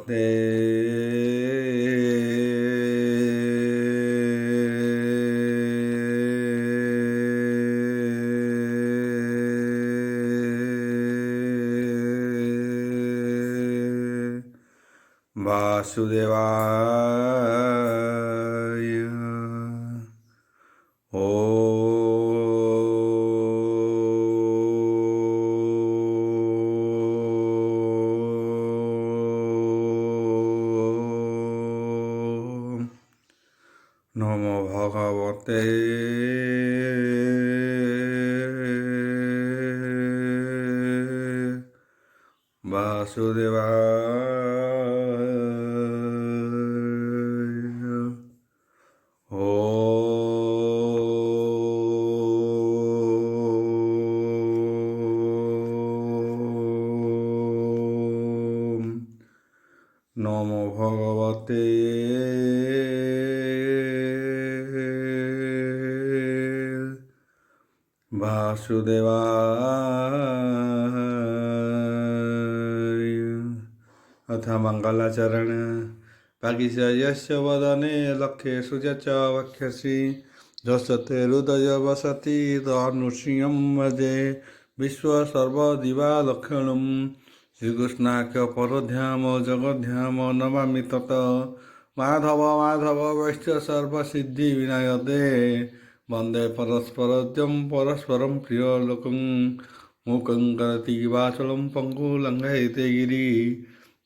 ভগবতে বাসুদেবায়। নমো ভগবতে বাসুদেবায়। নমো ভগবতে वासुदेवाय। अथ मंगलाचरण। पागिशयस्य वदने लक्ष्येषु च वक्ष्यसि जसते हृदय वसति तनुष्यं वदे विश्वसर्वदिवालक्षणं श्रीकृष्णाख्य परध्याम जगद्ध्याम नमामि तत् माधव माधव वैश्च सर्वसिद्धिविनायते वंदे परस्परद्यं परस्परं प्रियलोकं मूकं करोति वाचलं पङ्गुलङ्घयते गिरि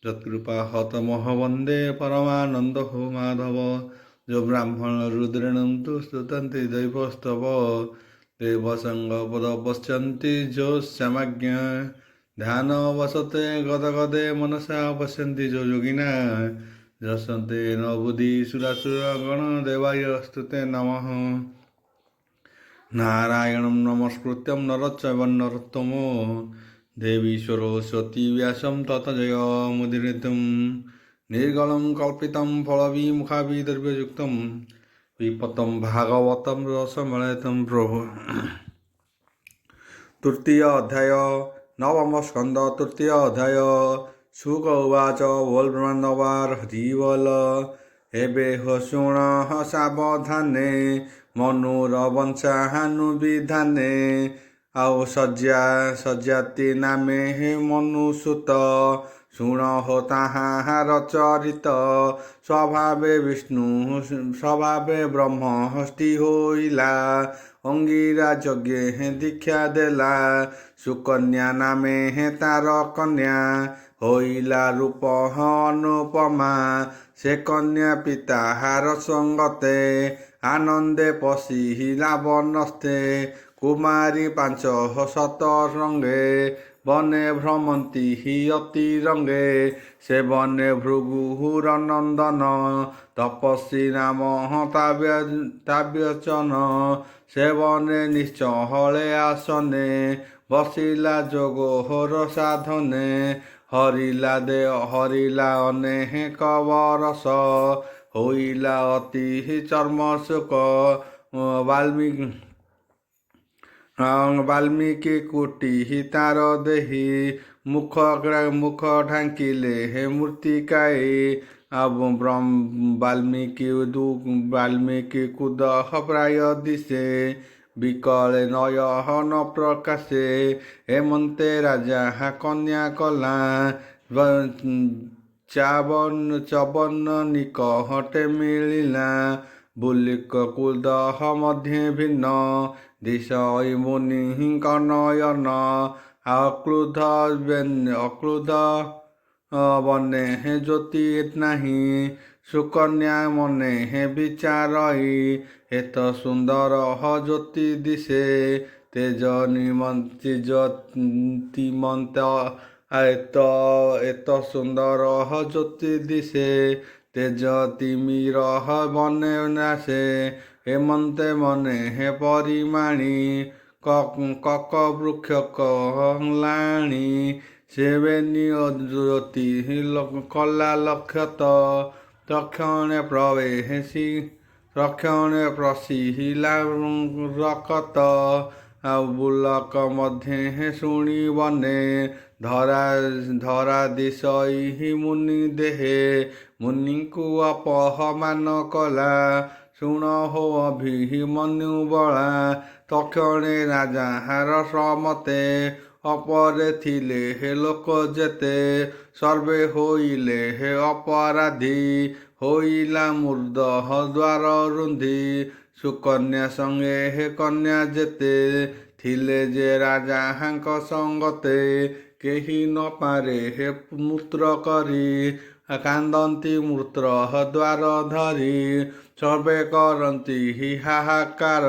यत्कृपाहतमः वन्दे परमानन्दो माधव जो ब्राह्मण रुद्रेणं तु स्तुतन्ति दैवस्तव देवसङ्गपदपश्यन्ति जो श्यामज्ञ ध्यान वसते गदगदे मनसा पश्यन्ति जो योगिना जसन्ते न बुद्धि सुरासुरगण देवाय स्तुते नमः। नारायणं नमस्कृत्यं नरश्चैव नरोत्तमो देवी सरस्वती व्यासं ततो जयमुदीरयेत्। निर्गलं कल्पितं फलविमुखाभिद्रव्ययुक्तं विपतं भागवतं रसमयं प्रभु। तृतीय अध्याय नवम स्कंद तृतीय अध्याय। शुक उवाच बोल ब्रह्मण्डवार हरिवल एबे हो शुण सावधाने मनुरवंशानुविधाने आओ सज्जाति नामे हे मनुसुत शुण हो ताहार चरित स्वभावे विष्णु स्वभावे ब्रह्म हस्ती होइला अंगिरा यज्ञे हे दीक्षा देला सुकन्या नामे हे तार कन्या होइला रूप अनुपमा से कन्या पिता हार संगते आनंदे पशिला वनस्ते कुमारी पांच शत रंगे बने भ्रमंती हि अति रंगे से बने भृगुहुरनंदन तपस्वी नाम ताव्यचन से बने निश्चहले आसने बसिला जोग होर साधने हरिला अनेक बरस होइला अति चर्म सुख वाल्मीकि कुटी तार देही मुख ढांकिले हे मूर्तिकाए अब वाल्मीकि कुदह प्राय दिशे विकले नयन प्रकाशे हेमंते राजा कन्या कला चवन निकटे मिलिला बुलिक कुदह मध्य भिन्न दिश मुनि कनयन अक्लुध बने हे ज्योति नाही सुकन्या मने हे विचारई एत सुंदर ज्योति दिशे तेज निमंतिमंत एत सुंदर ज्योति दिशे तेज तिमिर बने नाशे हेमंते मने हे परिमाणी कक वृक्ष कहलाणी सेवेनी ज्योति कला लक्षत तक्षणे प्रवेशी तक्षणे प्रसिहिला रकत ଆଉ ବୁଲକ ମଧ୍ୟ ଶୁଣି ବନେ ଧରା ଦିଶଇ ମୁନି ଦେହେ ମୁନିଙ୍କୁ ଅପମାନ କଲା ଶୁଣ ହୋ ଅଭିମନ୍ୟୁ ବଳା ତକ୍ଷଣେ ରାଜାର ସମତେ ଅପରେ ଥିଲେ ହେ ଲୋକ ଯେତେ ସର୍ବେ ହୋଇଲେ ହେ ଅପରାଧୀ ହୋଇଲା ମୂର୍ଦ୍ଧ ଦ୍ୱାର ରୁନ୍ଧି ସୁକନ୍ୟା ସଙ୍ଗେ ହେ କନ୍ୟା ଯେତେ ଥିଲେ ଯେ ରାଜାଙ୍କ ସଙ୍ଗତେ କେହି ନ ପାରେ ହେ ମୂତ୍ର କରି କାନ୍ଦନ୍ତି ମୂତ୍ର ଦ୍ୱାର ଧରି ସର୍ବେ କରନ୍ତି ହି ହାହାକାର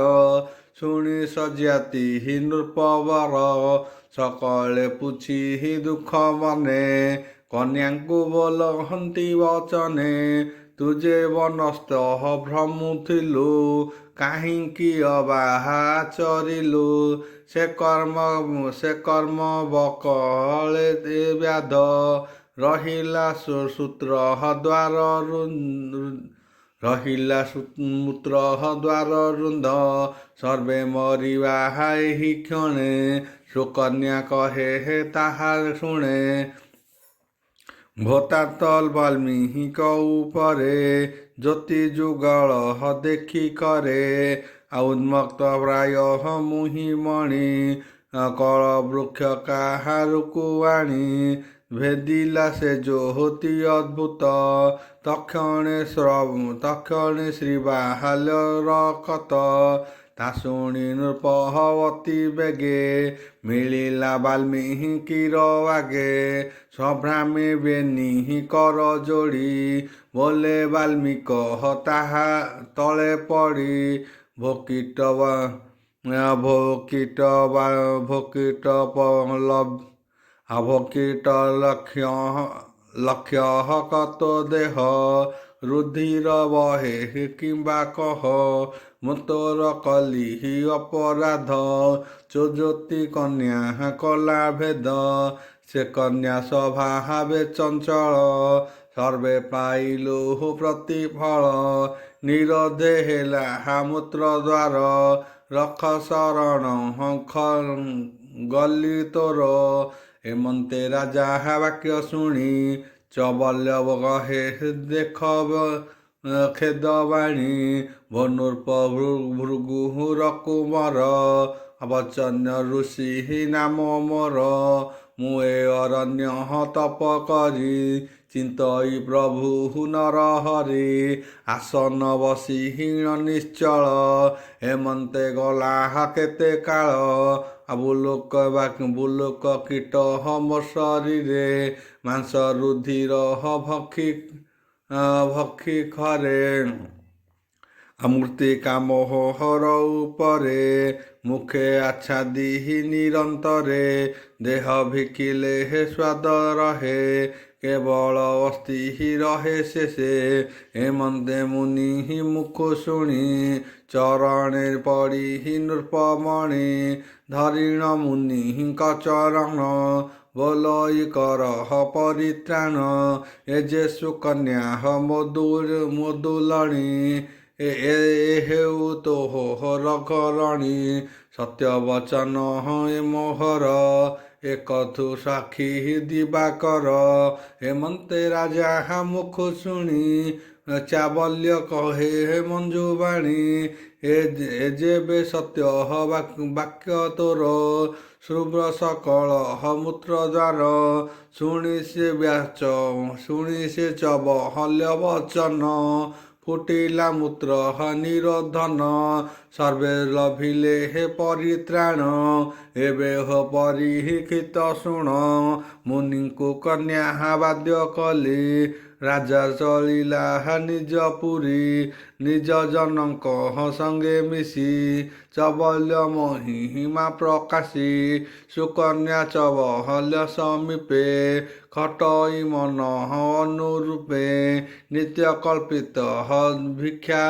ଶୁଣି ସଜାତି ହି ନୃପବର ସକଳେ ପୁଛି ହି ଦୁଃଖ ମନେ କନ୍ୟାଙ୍କୁ ବୋଲହନ୍ତି ବଚନେ ତୁଜେ ବନସ୍ତ ଭ୍ରମୁଥିଲୁ କାହିଁକି ଅବାହା ଚରିଲୁ ସେ କର୍ମ ବକଳେ ବ୍ୟାଧ ରହିଲା ସୂତ୍ର ମୂତ୍ର ଦ୍ୱାର ରୁନ୍ଧ ସର୍ବେ ମରିବା ଏହି କ୍ଷଣେ ସୁକନ୍ୟା କହେ ତାହା ଶୁଣେ ଭୋତାତଲ ବାଲ୍ମୀକ ଉପରେ ଜ୍ୟୋତି ଯୁଗଳ ଦେଖି କରେ ଉନ୍ମକ୍ତ ପ୍ରାୟ ମୁହିଁମଣି କଳ ବୃକ୍ଷ କାହାରକୁ ଆଣି ଭେଦିଲା ସେ ଜ୍ୟୋତି ଅଦ୍ଭୁତ ତକ୍ଷଣେ ଶ୍ରୀ ବାହାଲ୍ୟର କତ ତା ଶୁଣି ନୃପବତୀ ବେଗେ ମିଳିଲା ବାଲ୍ମୀକିର ଆଗେ ସଭ୍ରାମେ ବେନି କର ଯୋଡ଼ି ବୋଲେ ବାଲ୍ମୀକ ତାହା ତଳେ ପଡ଼ି ଭୋକିଟ ଲକ୍ଷ୍ୟ କତ ଦେହ ରୁଧିର ବହେ କିମ୍ବା କହ ମୁଁ ତୋର କଲି ଅପରାଧ ଜ୍ୟୋତି କନ୍ୟା କଲା ଭେଦ ସେ କନ୍ୟା ସ୍ୱଭାବେ ଚଞ୍ଚଳ ସର୍ବେ ପାଇଲୁ ପ୍ରତିଫଳ ନିରୋଧେ ହେଲା ମୂତ୍ର ଦ୍ୱାର ରଖ ଶରଣ ଗଲି ତୋର ଏମନ୍ତେ ରାଜା ବାକ୍ୟ ଶୁଣି ଚବଲ୍ୟ କହେ ଦେଖ ଖେଦବାଣୀ ଭନୁର୍ପ ଭୃଗୁ ରକୁମର ବଚନ୍ୟ ଋଷି ନାମ ମୋର ମୁଁ ଏ ଅରଣ୍ୟ ତପ କରି ଚିନ୍ତଇ ପ୍ରଭୁ ନରହରି ଆସନ ବସି ହୀନ ନିଶ୍ଚଳ ଏମନ୍ତେ ଗଲା କେତେ କାଳ ବୁଲୁକ କୀଟ ମୋ ଶରୀରେ ମାଂସ ରୁଧିର ଭକ୍ଷି ଖରେ ମୂର୍ତ୍ତିକା ମୋହର ଉପରେ ମୁଖେ ଆଚ୍ଛାଦି ନିରନ୍ତରେ ଦେହ ଭିକିଲେ ସ୍ୱାଦ ରହେ କେବଳ ଅସ୍ଥି ରହେ ଶେଷେ ଏମନ୍ତେ ମୁନି ମୁଖ ଶୁଣି ଚରଣେ ପଡ଼ି ନୃପମଣି ଧରିଣ ମୁନିଙ୍କ ଚରଣ ବୋଲଇ କର ପରିତ୍ରାଣ ଏ ଯେ ସୁକନ୍ୟା ମୋଦୁଲଣି ଏ ହେଉ ତୋହର ଘରଣୀ ସତ୍ୟ ବଚନ ଏ ମୋହର ଏକଥୁ ସାକ୍ଷୀ ଦିବାକର ହେମନ୍ତେ ରାଜା ମୁଖ ଶୁଣି ଚାବଲ୍ୟ କହେ ମଞ୍ଜୁବାଣୀ ଏ ଯେବେ ସତ୍ୟ ବାକ୍ୟ ତୋର ଶୁଭ୍ର ସକଳ ମୂତ୍ର ଦ୍ୱାର ଶୁଣି ସେ ଚବଲ୍ୟ ବଚନ ଫୁଟିଲା ମୂତ୍ର ନିରୋଧନ ସର୍ବେ ଲଭିଲେ ପରିତ୍ରାଣ ଏବେ ପରୀକ୍ଷିତ ଶୁଣ ମୁନିଙ୍କୁ କନ୍ୟା ବାଦ୍ୟ କଲି ରାଜା ଚଳିଲା ନିଜ ପୁରୀ ନିଜ ଜନଙ୍କ ସଙ୍ଗେ ମିଶି ଚବଲ୍ୟ ମହିମା ପ୍ରକାଶୀ ସୁକନ୍ୟା ଚବଲ୍ୟ ସମୀପେ ଖଟଇ ମନ ଅନୁରୂପେ ନିତ୍ୟ କଳ୍ପିତ ଭିକ୍ଷା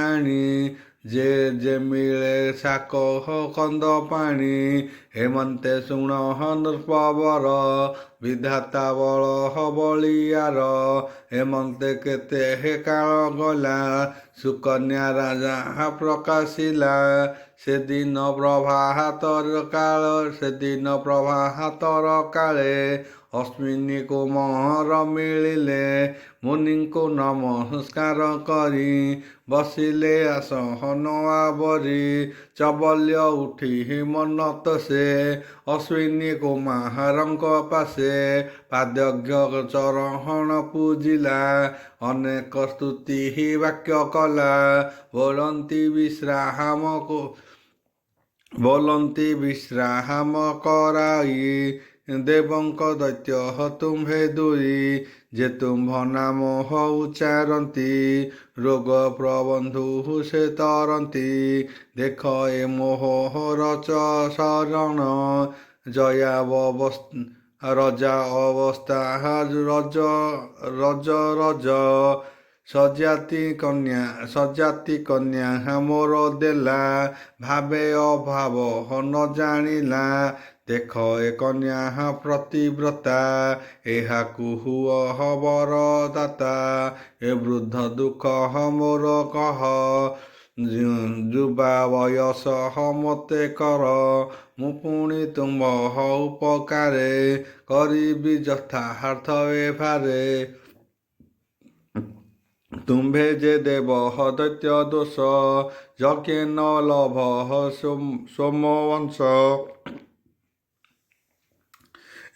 ଆଣି ଯେ ମିଳେ ଶାକ କନ୍ଦ ପାଣି ହେମନ୍ତେ ଶୁଣ ନୃପବର ବିଧାତା ବଳ ବଳିଆର ହେମନ୍ତେ କେତେ କାଳ ଗଲା ସୁକନ୍ୟା ରାଜା ପ୍ରକାଶିଲା ସେଦିନ ପ୍ରଭାତର କାଳେ ଅଶ୍ବିନୀ କୁମାର ମିଳିଲେ ମୁନିଙ୍କୁ ନମସ୍କାର କରି ବସିଲେ ଆସନ ଆବରି ଚବଲ୍ୟ ଉଠି ମନତ ସେ ଅଶ୍ବିନୀ କୁମାରଙ୍କ ପାଶେ ପାଦଗ୍ୟ ଚରଣ ପୂଜିଲା ଅନେକ ସ୍ତୁତି ବାକ୍ୟ କଲା ବୋଲନ୍ତି ବିଶ୍ରାମ କରାଇ ଦେବଙ୍କ ଦୈତ୍ୟ ତୁମ୍ଭେ ଦୁଇ ଯେ ତୁମ୍ଭ ନାମ ଉଚ୍ଚାରନ୍ତି ରୋଗ ପ୍ରବନ୍ଧୁ ସେ ତରନ୍ତି ଦେଖ ଏ ମୋହର ଶରଣ ରଜା ଅବସ୍ଥା ରଜ ସଜାତି କନ୍ୟା ମୋର ଦେଲା ଭାବେ ଅଭାବ ନ ଜାଣିଲା ଦେଖ ଏ କନ୍ୟା ପ୍ରତିବ୍ରତା ଏହାକୁ ହୁଅ ବର ଦାତା ଏ ବୃଦ୍ଧ ଦୁଃଖ ମୋର କହ ଯୁବା ବୟସ ମତେ କର ମୁଁ ପୁଣି ତୁମ୍ଭ ଉପକାରେ କରିବି ଯଥାର୍ଥ ଭାରେ ତୁମ୍ଭେ ଯେ ଦେବ ଦୈତ୍ୟ ଦୋଷ ଯଜ୍ଞ ନ ଲଭ ସୋମବଂଶ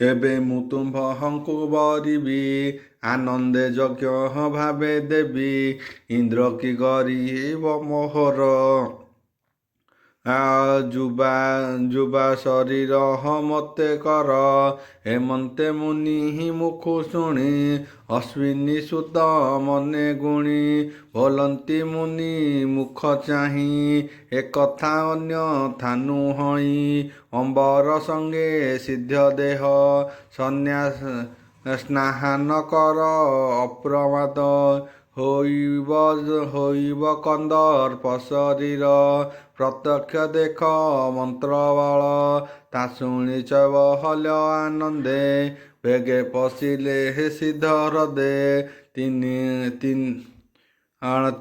ଏବେ ମୁଁ ତୁମ୍ଭଙ୍କୁ ବରିବି ଆନନ୍ଦେ ଯଜ୍ଞ ଭାବେ ଦେବି ଇନ୍ଦ୍ର କି ଗରିବ ମୋହର ଯୁବା ଶରୀର ମତେ କର ହେମନ୍ତେ ମୁନି ମୁଖୁ ଶୁଣି ଅଶ୍ବିନୀ ସୁତ ମନେ ଗୁଣି ବୋଲନ୍ତି ମୁନି ମୁଖ ଚାହିଁ ଏକଥା ଅନ୍ୟଥା ନୁହଁ ଅମ୍ବର ସଙ୍ଗେ ସିଦ୍ଧ ଦେହ ସ୍ନାହାନ କର ଅପ୍ରମାଦ ହୋଇବ କନ୍ଦର୍ପ ଶରୀର ପ୍ରତ୍ୟକ୍ଷ ଦେଖ ମନ୍ତ୍ରବଳ ତା ଶୁଣି ଚବଲ୍ୟ ଆନନ୍ଦେ ବେଗେ ପଶିଲେ ସିଦ୍ଧ ହ୍ରଦେ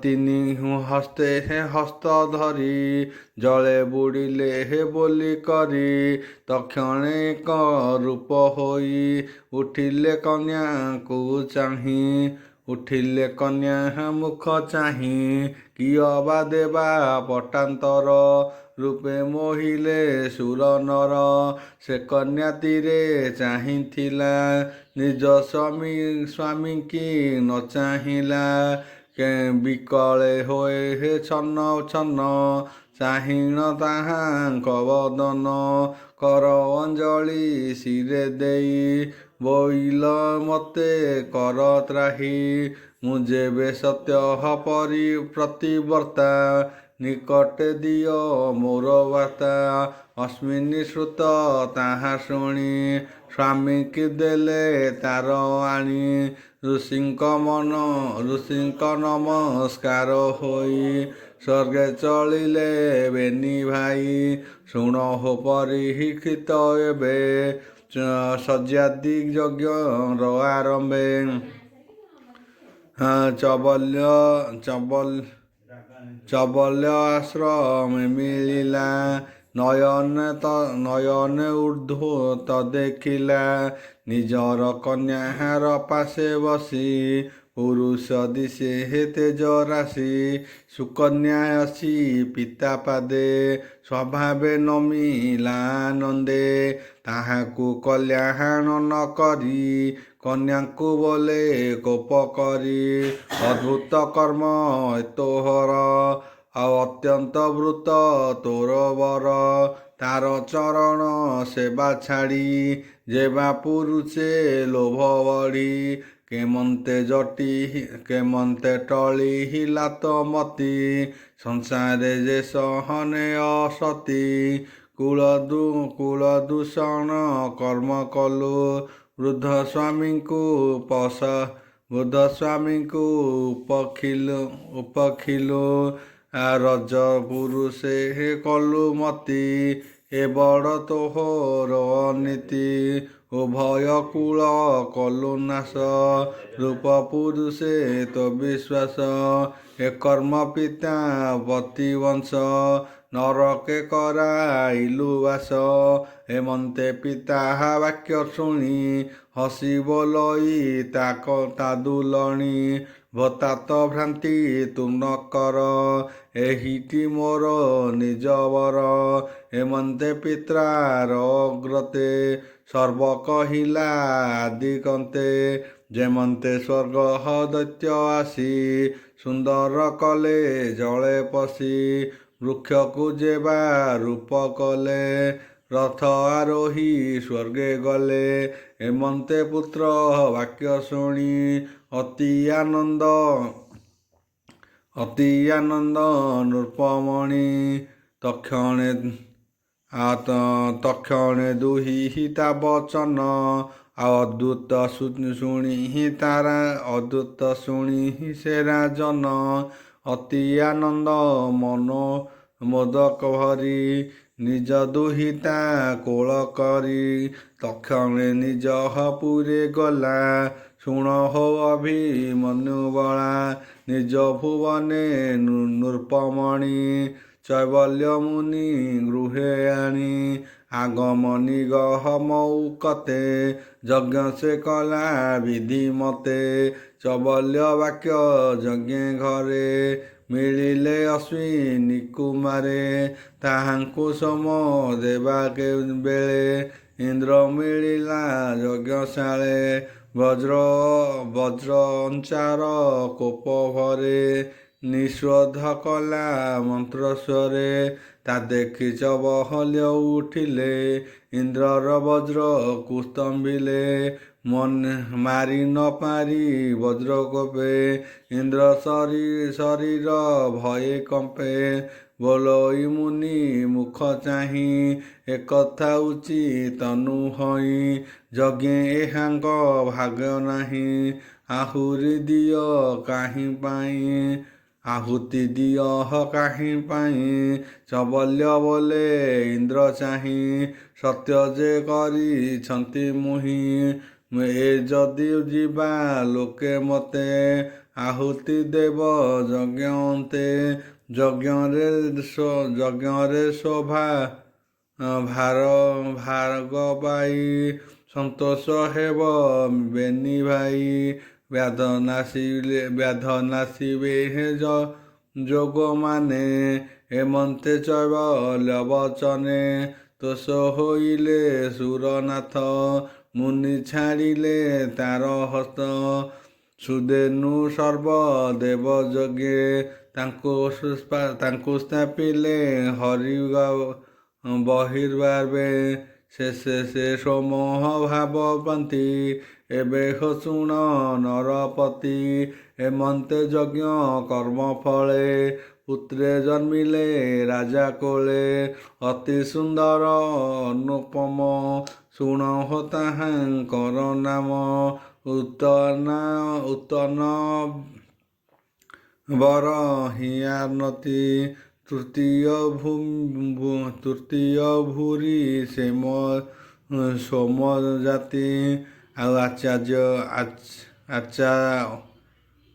ତିନି ହସ୍ତେ ହସ୍ତ ଧରି ଜଳେ ବୁଡ଼ିଲେ ବୋଲି କରି ତକ୍ଷଣେ ଏକ ରୂପ ହୋଇ ଉଠିଲେ କନ୍ୟା ମୁଖ ଚାହିଁ କିଅ ବା ଦେବା ପଟାନ୍ତର ରୂପେ ମୋହିଲେ ସୁର ନର ସେ କନ୍ୟା ତୀରେ ଚାହିଁଥିଲା ନିଜ ସ୍ୱାମୀ କି ନ ଚାହିଁଲା ବିକଳେ ହୋଏ ଛନ୍ନ ଚାହିଁଣ ତାହାଙ୍କ ବଦନ କର ଅଞ୍ଜଳି ଶିରେ ଦେଇ ବୋଇଲ ମତେ କର ତ୍ରାହି ମୁଁ ଯେବେ ସତ୍ୟ ପ୍ରତିବ୍ରତା ନିକଟେ ଦିଅ ମୋର ବାର୍ତ୍ତା ଅଶ୍ବିନୀ ଶ୍ରୁତ ତାହା ଶୁଣି ସ୍ୱାମୀ କି ଦେଲେ ତାର ଆଣି ଋଷିଙ୍କ ନମସ୍କାର ହୋଇ ସ୍ୱର୍ଗେ ଚଳିଲେ ବେନି ଭାଇ ଶୁଣ ହୋ ପରୀକ୍ଷିତ ଏବେ ସଜ୍ଜାତି ଯଜ୍ଞର ଆରମ୍ଭେ ଚବଲ୍ୟ ଆଶ୍ରମ ମିଳିଲା ନୟନେ ଉର୍ଦ୍ଧ୍ୱ ଦେଖିଲା ନିଜର କନ୍ୟାର ପାଶେ ବସି ପୁରୁଷ ଦିଶେ ତେଜ ରାଶି ସୁକନ୍ୟା ଆସି ପିତା ପାଦେ ସ୍ୱଭାବେ ନମିଲା ଆନନ୍ଦେ ତାହାକୁ କଲ୍ୟାଣ ନ କରି କନ୍ୟାଙ୍କୁ ବୋଲେ କୋପ କରି ଅଦ୍ଭୁତ କର୍ମ ତୋହର ଆଉ ଅତ୍ୟନ୍ତ ବୃତ ତୋର ବର ତାର ଚରଣ ସେବା ଛାଡ଼ି ଯେବା ପୁରୁଷେ ଲୋଭ ବଢ଼ି କେମନ୍ତେ ଟଳି ହିଲାତ ମତି ସଂସାରେ ଯେ ସହନେ ଅସତି କୁଳ ଦୂଷଣ କର୍ମ କଲୁ ବୃଦ୍ଧ ସ୍ୱାମୀଙ୍କୁ ଉପଖିଲୁ ରଜ ପୁରୁଷେ କଲୁ ମତି ଏ ବଡ଼ ତୋହର ଅନୀତି ଉଭୟ କୂଳ କଲୁ ନାଶ ରୂପ ପୁରୁଷେ ତ ବିଶ୍ୱାସ ଏ କର୍ମ ପିତା ପତି ବଂଶ ନରକେ କରାଇଲୁ ବାସ ଏମନ୍ତେ ପିତା ବାକ୍ୟ ଶୁଣି ହସି ବୋଲଇ ତା ଦୁଲଣି ଭତାତ ଭ୍ରାନ୍ତି ତୁ ନ କର ଏହିଟି ମୋର ନିଜ ବର ଏମନ୍ତେ ପିତ୍ରାର ଅଗ୍ରତେ ସର୍ବ କହିଲା ଆଦି କନ୍ତେ ଯେମନ୍ତେ ସ୍ୱର୍ଗ ଦୈତ୍ୟ ଆସି ସୁନ୍ଦର କଲେ ଜଳେ ପଶି ବୃକ୍ଷକୁ ଯେବା ରୂପ କଲେ ରଥ ଆରୋହୀ ସ୍ୱର୍ଗେ ଗଲେ ଏମନ୍ତେ ପୁତ୍ର ବାକ୍ୟ ଶୁଣି ଅତି ଆନନ୍ଦ ନୃପମଣି ତକ୍ଷଣେ ଦୁହି ତା ବଚନ ଅଦ୍ଭୁତ ଶୁଣି ସେ ରାଜନ ଅତି ଆନନ୍ଦ ମନୋ ମୋଦକ ଭରି ନିଜ ଦୁହିତା କୋଳ କରି ତକ୍ଷଣେ ନିଜ ପୁରେ ଗଲା ଶୁଣ ହୋ ଅଭିମନ୍ୟୁ ବଳା ନିଜ ଭୁବନେ ନୃପମଣି ଚୈବଲ୍ୟ ମୁନି ଗୃହେ ଆଣି আগমনি গহমৌকতে যজ্ঞ ସେ କଲା ବିଧି ମତେ ଚବଲ୍ୟ ବାକ୍ୟ ଯଜ୍ଞେ ଘରେ ମିଳିଲେ ଅଶ୍ୱିନୀ କୁମାରେ ତାହାଙ୍କୁ ସମ ଦେବା ବେଳେ ଇନ୍ଦ୍ର ମିଳିଲା ଯଜ୍ଞଶାଳେ ବଜ୍ର ଅଞ୍ଚାର କୋପ ଭରେ ନିଷୋଧ କଲା ମନ୍ତ୍ରସ୍ୱରେ ତା ଦେଖି ଚବହଲ୍ୟ ଉଠିଲେ ଇନ୍ଦ୍ରର ବଜ୍ର କୁସ୍ତମ୍ଭିଲେ ମାରି ନ ପାରି ବଜ୍ର କୋପେ ଇନ୍ଦ୍ର ଶରୀର ଭୟେ କମ୍ପେ ବୋଲଇ ମୁନି ମୁଖ ଚାହିଁ ଏକଥା ଉଚିତ ନୁହଁ ଯଜ୍ଞେ ଏହାଙ୍କ ଭାଗ୍ୟ ନାହିଁ ଆହୁରି ଦିଅ କାହିଁ ପାଇଁ ଆହୁତି ଦିଅ କାହିଁ ପାଇଁ ଚବଲ୍ୟ ବୋଲେ ଇନ୍ଦ୍ର ଚାହିଁ ସତ୍ୟ ଯେ କରିଛନ୍ତି ମୁହିଁ ଏ ଯଦି ଯିବା ଲୋକେ ମତେ ଆହୁତି ଦେବ ଯଜ୍ଞ ଅନ୍ତେ ଯଜ୍ଞରେ ଶୋଭା ଭାର୍ଗବାଇ ସନ୍ତୋଷ ହେବ ବେନି ଭାଇ ବ୍ୟାଧ ନାସିବେ ଯୋଗ ମାନେ ଏମନ୍ତେ ଚୈବଲ୍ୟ ବଚନେ ତୋଷ ହୋଇଲେ ସୁରନାଥ ମୁନି ଛାଡ଼ିଲେ ତାର ହସ୍ତ ସୁଦେନୁ ସର୍ବ ଦେବ ଯଜ୍ଞେ ତାଙ୍କୁ ସ୍ଥାପିଲେ ହରି ବହିର୍ଭାବେ ସେ ସମୋହ ଭାବପନ୍ତି ଏବେ ଶୁଣ ନରପତି ଏମନ୍ତେ ଯଜ୍ଞ କର୍ମ ଫଳେ ପୁତ୍ରେ ଜନ୍ମିଲେ ରାଜା କୋଳେ ଅତି ସୁନ୍ଦର ଅନୁପମ ଶୁଣ ତାହାଙ୍କର ନାମ ଉତ୍ତନ ବର ହିଆନତି ତୃତୀୟ ଭୂରି ସୋମ ଜାତି ଆଉ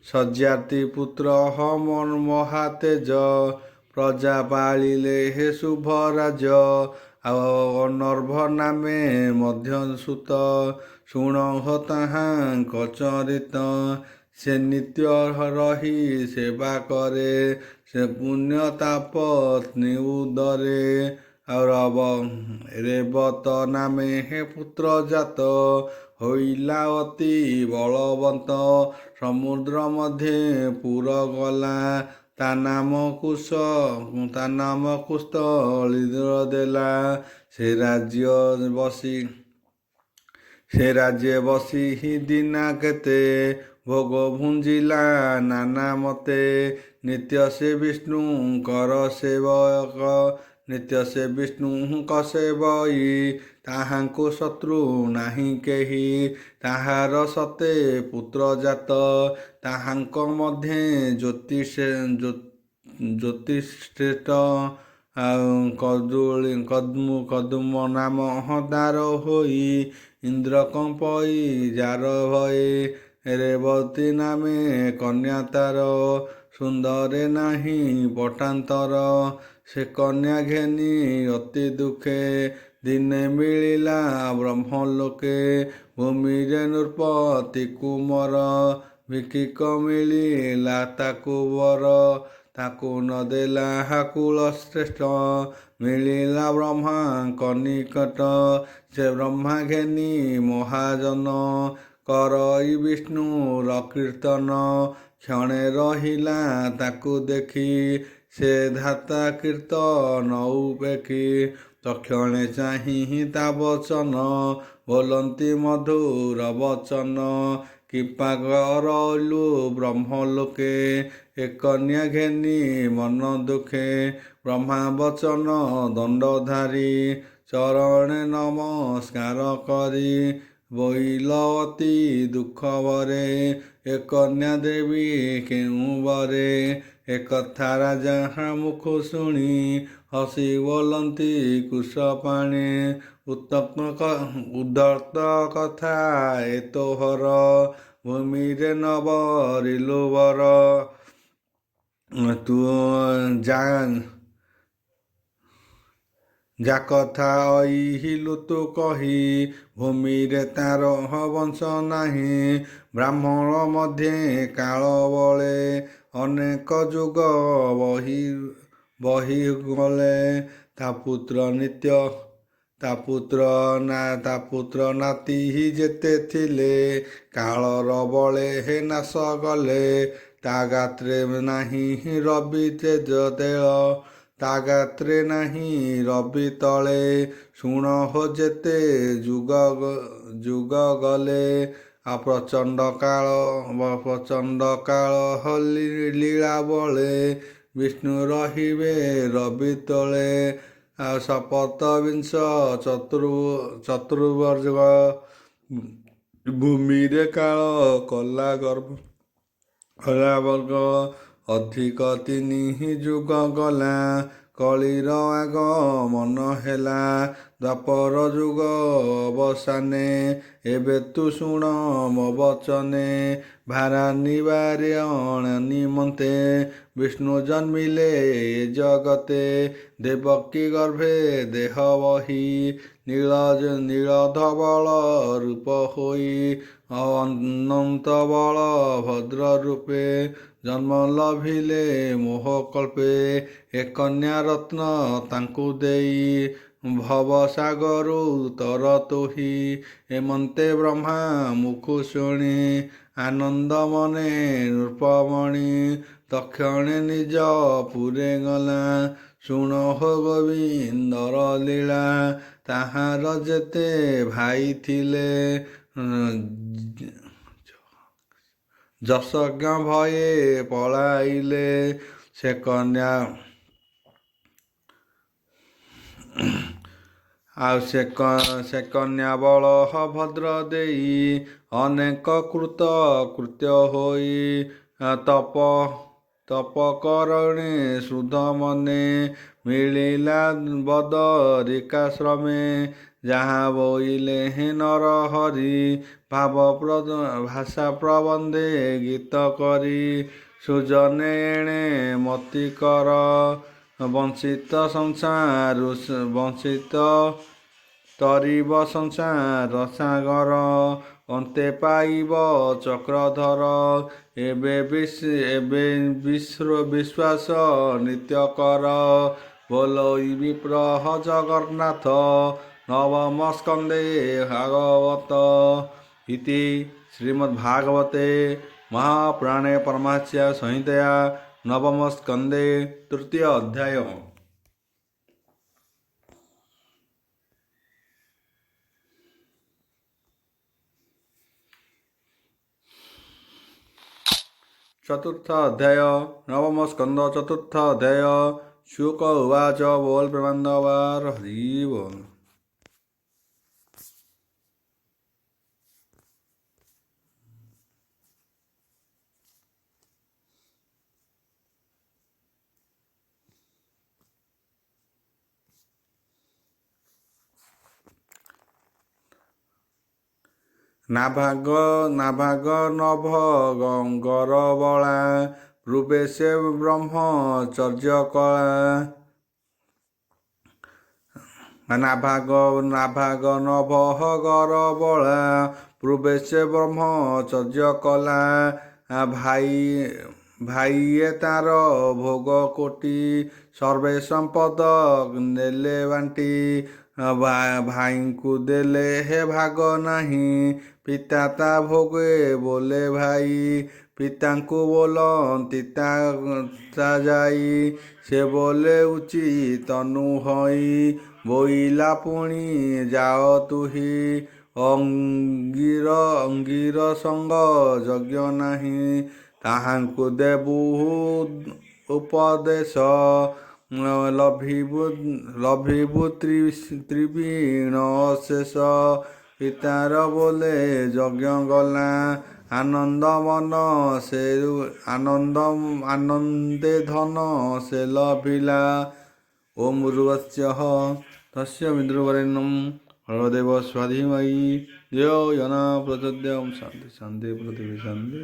ସଜ୍ଜାତି ପୁତ୍ର ମହାତେଜ ପ୍ରଜା ପାଳିଲେ ହେ ଶୁଭରାଜ ଆଉ ଅନର୍ଭ ନାମେ ମଧ୍ୟ ସୁତ ଶୁଣ ତାହାଙ୍କ ଚରିତ ସେ ନିତ୍ୟ ରହି ସେବା କରେ ସେ ପୁଣ୍ୟ ତାପ ଉଦରେ ଆଉ ରେବତ ନାମେ ହେ ପୁତ୍ର ଜାତ ହୋଇଲା ଅତି ବଳବନ୍ତ ସମୁଦ୍ର ମଧ୍ୟେ ପୁର ଗଲା ତା ନାମ କୁସ୍ତ ଦେଲା ସେ ରାଜ୍ୟ ବସି ଦିନା କେତେ ଭୋଗ ଭୁଞ୍ଜିଲା ନାନା ମତେ ନିତ୍ୟ ସେ ବିଷ୍ଣୁଙ୍କର ସେବକ ନିତ୍ୟ ସେ ବିଷ୍ଣୁଙ୍କ ସେବଇ ତାହାଙ୍କୁ ଶତ୍ରୁ ନାହିଁ କେହି ତାହାର ସତେ ପୁତ୍ର ଜାତ ତାହାଙ୍କ ମଧ୍ୟେ ଜ୍ୟୋତିଷ୍ଠିତ କଦୁମ ନାମ ତାର ହୋଇ ଇନ୍ଦ୍ର କମ୍ପଇ ଯାର ଭଏ ରେବତୀ ନାମେ କନ୍ୟା ତାର ସୁନ୍ଦରେ ନାହିଁ ପଟାନ୍ତର ସେ କନ୍ୟା ଘେନି ଅତି ଦୁଃଖେ ଦିନେ ମିଳିଲା ବ୍ରହ୍ମଲୋକେ ଭୂମିରେ ନୃପତି କୁମର ଭିକ୍ଷିକ ମିଳିଲା ତାକୁ ବର ତାକୁ ନ ଦେଲା କୁଳ ଶ୍ରେଷ୍ଠ ମିଳିଲା ବ୍ରହ୍ମାଙ୍କ ନିକଟ ସେ ବ୍ରହ୍ମା ଘେନି ମହାଜନ କରଇ ବିଷ୍ଣୁର କୀର୍ତ୍ତନ କ୍ଷଣେ ରହିଲା ତାକୁ ଦେଖି ସେ ଧାତା କୀର୍ତ୍ତନ ଉପେକ୍ଷି ତକ୍ଷଣେ ଚାହିଁ ତା ବଚନ ବୋଲନ୍ତି ମଧୁର ବଚନ କୃପା କରଲୁ ବ୍ରହ୍ମଲୋକେ ଏ କନ୍ୟା ଘେନି ମନ ଦୁଃଖେ ବ୍ରହ୍ମା ବଚନ ଦଣ୍ଡଧାରୀ ଚରଣେ ନମସ୍କାର କରି ବୋଇଲ ଅତି ଦୁଃଖ ବରେ ଏ କନ୍ୟା ଦେବୀ କେଉଁ ବରେ ଏ କଥା ରାଜା ମୁଖ ଶୁଣି ହସି ବୋଲନ୍ତି କୁଶପାଣେ ଉଦ୍ଧତ କଥା ଏ ତୋହର ଭୂମିରେ ନବରିଲୁ ବର ତୁ ଯା କଥା ଅଇହିଲୁ ତୁ କହି ଭୂମିରେ ତାର ବଂଶ ନାହିଁ ବ୍ରାହ୍ମଣ ମଧ୍ୟେ କାଳ ବଳେ ଅନେକ ଯୁଗ ବହି ଗଲେ ତା ପୁତ୍ର ନିତ୍ୟ ତା ପୁତ୍ର ନାତି ଯେତେ ଥିଲେ କାଳର ବଳେ ହେ ନାଶ ଗଲେ ତା ଗାତ୍ରେ ନାହିଁ ରବି ତେଜ ତେଳ ତା ଗାତ୍ରେ ନାହିଁ ରବି ତଳେ ଶୁଣ ହୋ ଯେତେ ଯୁଗ ଗଲେ ପ୍ରଚଣ୍ଡ କାଳ ଲୀଳା ବଳେ ବିଷ୍ଣୁ ରହିବେ ରବି ତଳେ ଶପଥ ବିଂଶ ଚତୁର୍ବର୍ଗ ଭୂମିରେ କାଳ କଲା ବର୍ଗ ଅଧିକ 3 ଯୁଗ ଗଲା କଳିର ଆଗମନ ହେଲା ଦ୍ୱାପର ଯୁଗ ଅବସାନେ ଏବେ ତୁ ଶୁଣ ମୋ ବଚନେ ଭାରା ନିବାରଣ ନିମନ୍ତେ ବିଷ୍ଣୁ ଜନ୍ମିଲେ ଏ ଜଗତେ ଦେବକୀ ଗର୍ଭେ ଦେହ ବହି ନୀଳ ଧବଳ ରୂପ ହୋଇ ଅନନ୍ତ ବଳ ଭଦ୍ର ରୂପେ ଜନ୍ମ ଲଭିଲେ ମୋହ କଳ୍ପେ ଏ କନ୍ୟା ରତ୍ନ ତାଙ୍କୁ ଦେଇ ଭବସାଗରୁ ତର ତୋହି ଏମନ୍ତେ ବ୍ରହ୍ମା ମୁଖୁ ଶୁଣି ଆନନ୍ଦ ମନେ ନୃପମଣି ତକ୍ଷଣେ ନିଜ ପୁରେ ଗଲା ଶୁଣ ହୋ ଗୋବିନ୍ଦର ଲୀଳା ତାହାର ଯେତେ ଭାଇ ଥିଲେ ଯଶଜ୍ଞ ଭये ପଳାଇଲେ ସେ କନ୍ୟା ବଳ ଭଦ୍ର ଦେଇ ଅନେକ କୃତ୍ୟ ହୋଇ ତପ କରଣେ ଶୁଦ୍ଧ ମନେ ମିଳିଲା ବଦରିକାଶ୍ରମେ ଯାହା ବୋଇଲେ ନର ହରି ଭାଷା ପ୍ରବନ୍ଧେ ଗୀତ କରି ସୁଜନେ ଏଣେ ମତି କର ବଞ୍ଚିତ ତରିବ ସଂସାର ସାଗର ଅନ୍ତେ ପାଇବ ଚକ୍ରଧର ଏବେ ବିଶ୍ୱାସ ନିତ୍ୟ କର ବୋଲଇ ବିପ୍ରହ ଜଗନ୍ନାଥ ନବମ ସ୍କନ୍ଧେ ଭାଗବତ ଇତି ଶ୍ରୀମଦ୍ଭାଗବତେ ମହାପୁରାଣେ ପରମହଂସ୍ୟା ସଂହିତାୟା ନବମ ସ୍କନ୍ଧେ ତୃତୀୟ ଅଧ୍ୟାୟ। ଚତୁର୍ଥ ଅଧ୍ୟାୟ ନବମ ସ୍କନ୍ଧ ଚତୁର୍ଥ ଅଧ୍ୟାୟ ଶୁକ ଉବାଚ ବୋଲ ପ୍ରେମାନନ୍ଦବାର ହରି ବୋଲ। নাভাগ নভ গঙ্গর বଳା পূর্বে ସେ ବ୍ରହ୍ମଚର୍ଯ୍ୟ କଳା। ନାଭାଗ ନଭ ଗର ବଳା পূর্বে ସେ ବ୍ରହ୍ମଚର୍ଯ୍ୟ କଲା। ଭାଇଏ ତାର ଭୋଗ କୋଟି ସର୍ବେ ସମ୍ପଦ ନେଲେ ବାଣ୍ଟି। ଭାଇଙ୍କୁ ଦେଲେ ହେ ଭାଗ ନାହିଁ ପିତା ତା ଭୋଗେ ବୋଲେ ଭାଇ। ପିତାଙ୍କୁ ବୋଲନ୍ତି ତା ଯାଇ ସେ ବୋଲେ ଉଚିତ ନୁହଁଇ। ବୋଇଲା ପୁଣି ଯାଅ ତୁହି ଅଙ୍ଗୀର ସଙ୍ଗ ଯଜ୍ଞ ନାହିଁ। ତାହାଙ୍କୁ ଦେବୁ ଉପଦେଶ ଲଭିବୁ ତ୍ରିବିଣ ଅଶେଷ। ପିତାର ବୋଲେ ଯଜ୍ଞ ଗଲା ଆନନ୍ଦ ମନ ସେ ଆନନ୍ଦେ ଧନ ସେ ଲଭିଲା। ଓಂ ଭୂର୍ଭୁବଃ ତସ୍ୟ ବିତୁର୍ବରେଣ୍ୟଂ ଭର୍ଗୋ ଦେବସ୍ୟ ଧୀମହି ଧିୟୋ ୟୋ ନଃ ପ୍ରଚୋଦୟାତ୍। ଶାନ୍ତି ଶାନ୍ତି ପୃଥିବୀ ଶାନ୍ତି।